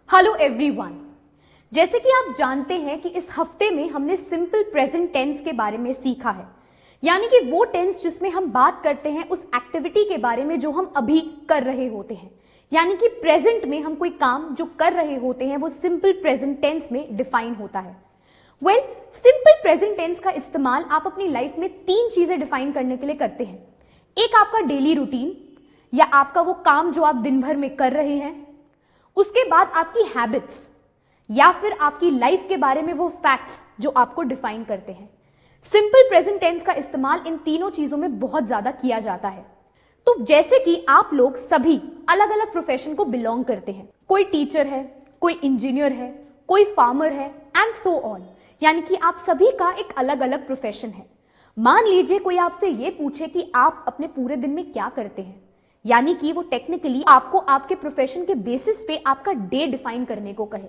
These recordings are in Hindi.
Hello everyone. जैसे कि आप जानते हैं कि इस हफ्ते में हमने सिंपल प्रेजेंट टेंस के बारे में सीखा है, यानी कि वो टेंस जिसमें हम बात करते हैं उस एक्टिविटी के बारे में जो हम अभी कर रहे होते हैं। यानी कि प्रेजेंट में हम कोई काम जो कर रहे होते हैं वो सिंपल प्रेजेंट टेंस में डिफाइन होता है। सिंपल प्रेजेंट टेंस का इस्तेमाल आप अपनी लाइफ में 3 चीजें डिफाइन करने के लिए करते हैं। एक आपका डेली रूटीन या आपका वो काम जो आप दिन भर में कर रहे हैं, उसके बाद आपकी हैबिट्स या फिर आपकी लाइफ के बारे में वो फैक्ट्स जो आपको डिफाइन करते हैं। सिंपल प्रेजेंट टेंस का इस्तेमाल इन तीनों चीजों में बहुत ज्यादा किया जाता है। तो जैसे कि आप लोग सभी अलग अलग प्रोफेशन को बिलोंग करते हैं, कोई टीचर है, कोई इंजीनियर है, कोई फार्मर है एंड सो ऑन, यानी कि आप सभी का एक अलग अलग प्रोफेशन है। मान लीजिए कोई आपसे ये पूछे कि आप अपने पूरे दिन में क्या करते हैं, यानी कि वो टेक्निकली आपको आपके प्रोफेशन के बेसिस पे आपका डे डिफाइन करने को कहे।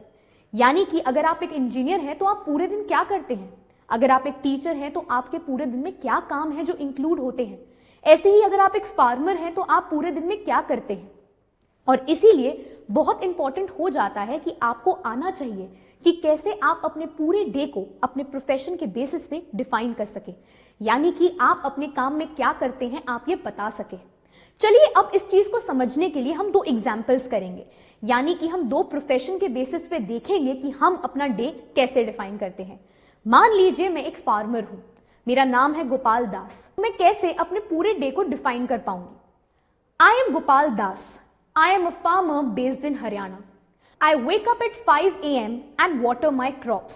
यानी कि अगर आप एक इंजीनियर हैं तो आप पूरे दिन क्या करते हैं, अगर आप एक टीचर हैं तो आपके पूरे दिन में क्या काम है जो इंक्लूड होते हैं, ऐसे ही अगर आप एक फार्मर हैं तो आप पूरे दिन में क्या करते हैं। और इसीलिए बहुत इंपॉर्टेंट हो जाता है कि आपको आना चाहिए कि कैसे आप अपने पूरे डे को अपने प्रोफेशन के बेसिस पे डिफाइन कर सके, यानी कि आप अपने काम में क्या करते हैं आप ये बता सके। चलिए अब इस चीज को समझने के लिए हम 2 एग्जाम्पल्स करेंगे, यानी कि हम 2 प्रोफेशन के बेसिस पे देखेंगे कि हम अपना डे कैसे डिफाइन करते हैं। मान लीजिए मैं एक फार्मर हूं, मेरा नाम है गोपाल दास। मैं कैसे अपने पूरे डे को डिफाइन कर पाऊंगी? I am Gopal Das. I am a farmer based in Haryana. I wake up at 5 a.m. and water my crops.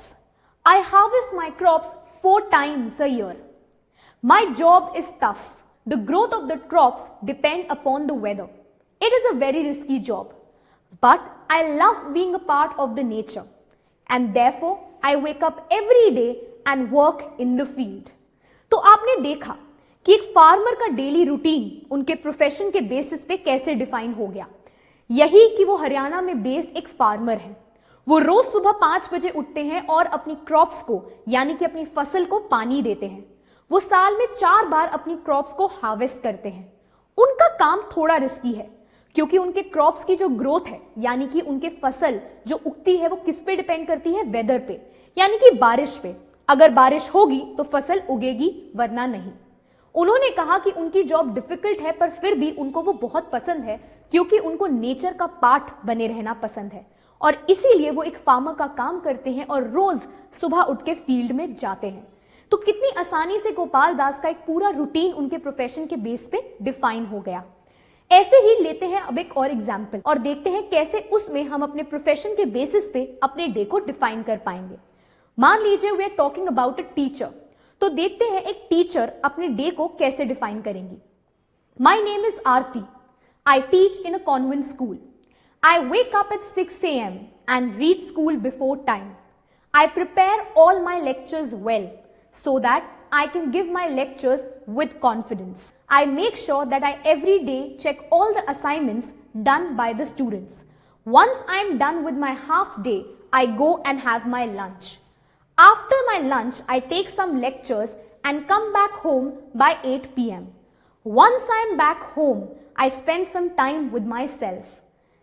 I harvest my crops 4 times a year. My job is tough. The growth of the crops depend upon the weather. It is a very risky job, but I love being a part of the nature, and therefore I wake up every day and work in the field. तो आपने देखा कि एक फार्मर का डेली रूटीन उनके प्रोफेशन के बेसिस पे कैसे डिफाइन हो गया। यही कि वो हरियाणा में बेस एक फार्मर है। वो रोज सुबह 5 बजे उठते हैं और अपनी क्रॉप्स को यानी कि अपनी फसल को पानी देते हैं। वो साल में 4 बार अपनी क्रॉप्स को हार्वेस्ट करते हैं। उनका काम थोड़ा रिस्की है क्योंकि उनके क्रॉप्स की जो ग्रोथ है यानी कि उनके फसल जो उगती है वो किस पे डिपेंड करती है? वेदर पे, यानी कि बारिश पे। अगर बारिश होगी तो फसल उगेगी, वरना नहीं। उन्होंने कहा कि उनकी जॉब डिफिकल्ट है पर फिर भी उनको वो बहुत पसंद है क्योंकि उनको नेचर का पार्ट बने रहना पसंद है और इसीलिए वो एक फार्मर का काम करते हैं और रोज सुबह उठ के फील्ड में जाते हैं। तो कितनी आसानी से गोपाल दास का एक पूरा रूटीन उनके प्रोफेशन के बेस पे डिफाइन हो गया। ऐसे ही लेते हैं अब एक और एग्जाम्पल और देखते हैं कैसे उसमें हम अपने प्रोफेशन के बेसिस पे अपने डे को डिफाइन कर पाएंगे। मान लीजिए we are talking about a teacher, तो देखते हैं एक टीचर अपने डे को कैसे डिफाइन करेंगी। My name is Aarti. I teach in a convent school. I wake up at 6 a.m. and read school before time. I prepare all my lectures well so that I can give my lectures with confidence. I make sure that I every day check all the assignments done by the students. Once I am done with my half day, I go and have my lunch. After my lunch, I take some lectures and come back home by 8 p.m. Once I am back home, I spend some time with myself.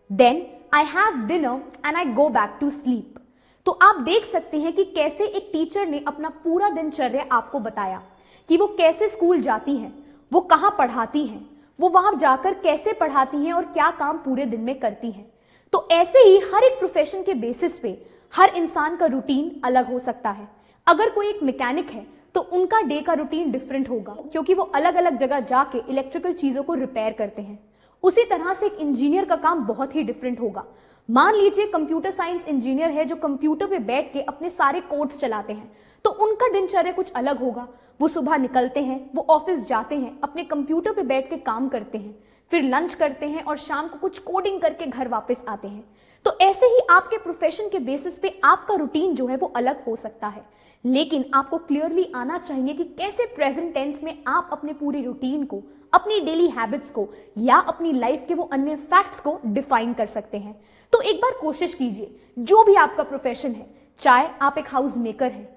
Then I have dinner and I go back to sleep. तो आप देख सकते हैं कि कैसे एक टीचर ने अपना पूरा दिनचर्या आपको बताया कि वो कैसे स्कूल जाती हैं, वो कहाँ पढ़ाती हैं, वो वहां जाकर कैसे पढ़ाती हैं और क्या काम पूरे दिन में करती हैं। तो ऐसे ही हर एक प्रोफेशन के बेसिस पे हर इंसान का रूटीन अलग हो सकता है। अगर कोई एक मैकेनिक है तो उनका डे का रूटीन डिफरेंट होगा क्योंकि वो अलग अलग जगह जाके इलेक्ट्रिकल चीजों को रिपेयर करते हैं। उसी तरह से एक इंजीनियर का काम बहुत ही डिफरेंट होगा। मान लीजिए कंप्यूटर साइंस इंजीनियर है जो कंप्यूटर पे बैठ के अपने सारे कोड्स चलाते हैं, तो उनका दिनचर्या कुछ अलग होगा। वो सुबह निकलते हैं, वो ऑफिस जाते हैं, अपने कंप्यूटर पे बैठ के काम करते हैं, फिर लंच करते हैं और शाम को कुछ कोडिंग करके घर वापस आते हैं। तो ऐसे ही आपके प्रोफेशन के बेसिस पे आपका रूटीन जो है वो अलग हो सकता है, लेकिन आपको क्लियरली आना चाहिए कि कैसे प्रेजेंट टेंस में आप अपने पूरी रूटीन को, अपनी डेली हैबिट्स को या अपनी लाइफ के वो अन्य फैक्ट्स को डिफाइन कर सकते हैं। तो एक बार कोशिश कीजिए, जो भी आपका प्रोफेशन है, चाहे आप एक हाउस मेकर हैं,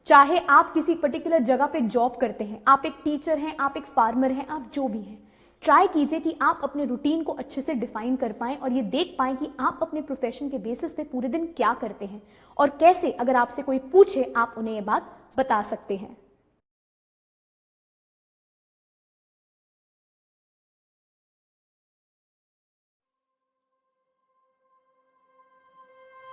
चाहे आप किसी पर्टिकुलर जगह पे जॉब करते हैं, आप एक टीचर हैं, आप एक फार्मर हैं, आप जो भी हैं, ट्राई कीजिए कि आप अपने रूटीन को अच्छे से डिफाइन कर पाएं और ये देख पाएं कि आप अपने प्रोफेशन के बेसिस पे पूरे दिन क्या करते हैं और कैसे अगर आपसे कोई पूछे आप उन्हें ये बात बता सकते हैं।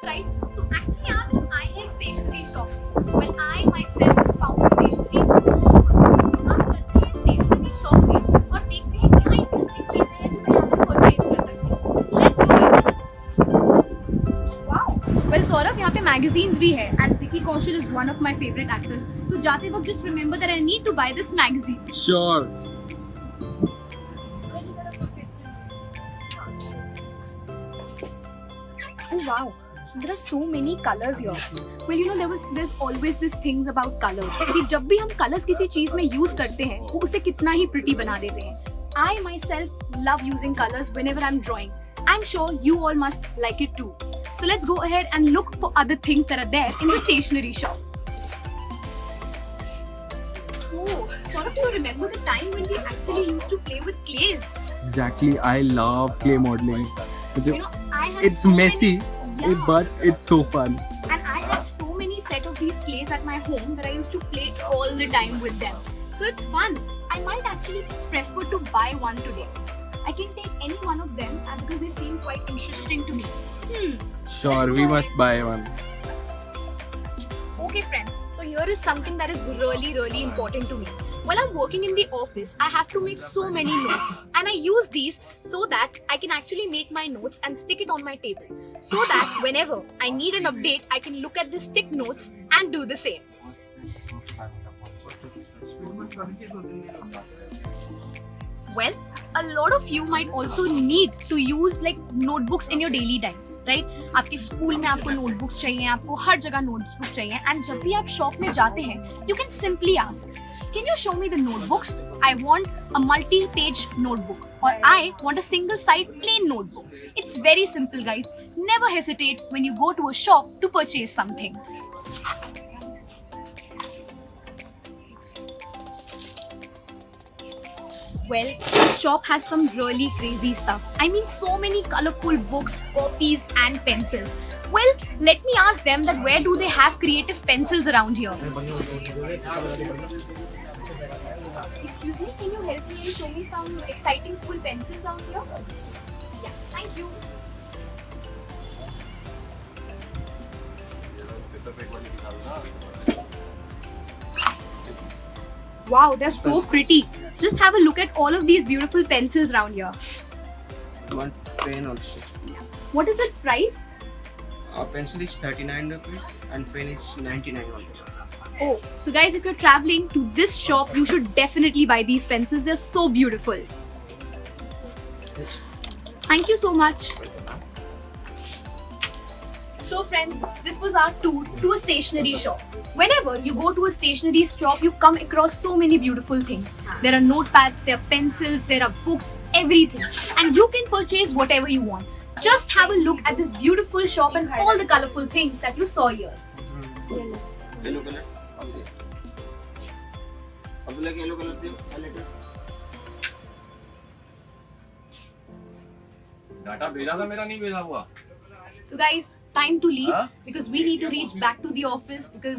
Guys, तो actually आज हम आए हैं stationery shop. Well, I myself found stationery so much। आप चलते हैं स्टेशनरी शॉप में और देखते हैं क्या इंटरेस्टिंग चीजें हैं जो मैं यहाँ से परचेज कर सकती हूँ। So let's go it। Wow। Well, Saurabh, यहाँ पे मैगजीन्स भी है and Vicky Kaushal is one of my favorite actors। तो जाते वक्त just remember that I need to buy this magazine। Sure. Oh wow. So there are so many colors here. Well, you know there's always this things about colors कि जब भी हम colors किसी चीज में use करते हैं वो उसे कितना ही pretty बना देते हैं। I myself love using colors whenever I'm drawing. I'm sure you all must like it too. So let's go ahead and look for other things that are there in the stationery shop. Oh, sort of you remember the time when we actually used to play with clays? Exactly. I love clay modeling. You know, I had It's so messy, Yeah. but it's so fun. And I had so many set of these clays at my home that I used to play all the time with them. So it's fun. I might actually prefer to buy one today. I can take any one of them because they seem quite interesting to me. Sure, we must buy one. Okay friends, so here is something that is really important to me. While I'm working in the office, I have to make so many notes and I use these so that I can actually make my notes and stick it on my table so that whenever I need an update, I can look at the stick notes and do the same. Well, a lot of you might also need to use like notebooks in your daily times, right? आपके स्कूल में आपको notebooks चाहिए, आपको हर जगह notebook चाहिए, and जब भी आप शॉप में जाते हैं, you can simply ask, can you show me the notebooks? I want a multi-page notebook, or I want a single-side plain notebook. It's very simple, guys. Never hesitate when you go to a shop to purchase something. Well, the shop has some really crazy stuff. I mean, so many colorful books, copies, and pencils. Well, let me ask them that where do they have creative pencils around here? Excuse me, can you help me and show me some exciting cool pencils out here? Yeah, thank you. Wow, they're so pretty. Just have a look at all of these beautiful pencils around here. One pen also. What is its price? Pencil is 39 rupees and pen is 99 only. Oh, so guys, if you're traveling to this shop, you should definitely buy these pencils. They're so beautiful. Yes. Thank you so much. So friends, this was our tour to a stationery shop. Whenever you go to a stationery shop, you come across so many beautiful things. There are notepads, there are pencils, there are books, everything. And you can purchase whatever you want. Just have a look at this beautiful shop and all the colorful things that you saw here. Yellow color. Okay. अब like yellow color दे highlighter. डाटा भेजा था मेरा नहीं भेजा हुआ। So guys, time to leave Huh? because we need to reach back to the office because